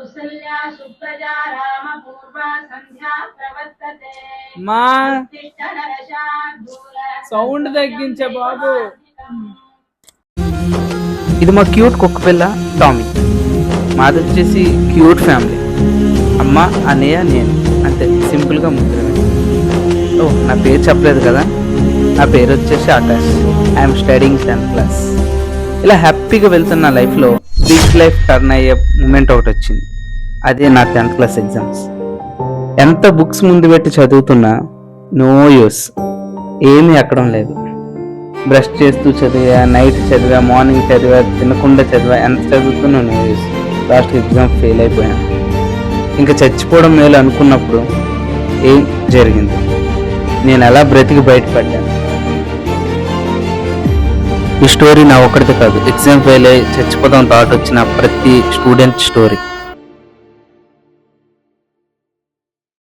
కౌసల్యా సుప్రజా రామ పూర్వ సంధ్యా ప్రవర్తతే మా ఉత్తిష్ట నరశార్దూల సౌండ్ తగ్గించే బాబు. ఇది మా క్యూట్ కుక్క పిల్ల టామీ. మాది వచ్చేసి క్యూట్ ఫ్యామిలీ. అమ్మ, అన్నయ్య, నేను, అంతే సింపుల్గా ముగ్గురమే. ఓ, నా పేరు చెప్పలేదు కదా. నా పేరు వచ్చేసి Akash. I'm studying 10th class. ఇలా హ్యాపీగా వెళ్తున్న లైఫ్లో బిగ్ లైఫ్ టర్న్ అయ్యే మూమెంట్ ఒకటి వచ్చింది. అదే నా 10th క్లాస్ ఎగ్జామ్స్. ఎంత బుక్స్ ముందు పెట్టి చదువుతున్నా నో యూస్, ఏమీ ఎక్కడం లేదు. బ్రష్ చేస్తూ చదివా, నైట్ చదివా, మార్నింగ్ చదివా, తినకుండా చదివా, ఎంత చదువుతున్నా no use. Last exam fail అయిపోయాను. ఇంకా చచ్చిపోవడం మేలు అనుకున్నప్పుడు ఏం జరిగింది, నేను ఎలా బ్రతికి బయటపడ్డాను. ఈ స్టోరీ నా ఒక్కడిది కాదు, ఎగ్జామ్ ఫెయిల్ అయ్యి చచ్చిపోదాం థాట్ వచ్చిన ప్రతి స్టూడెంట్ స్టోరీ.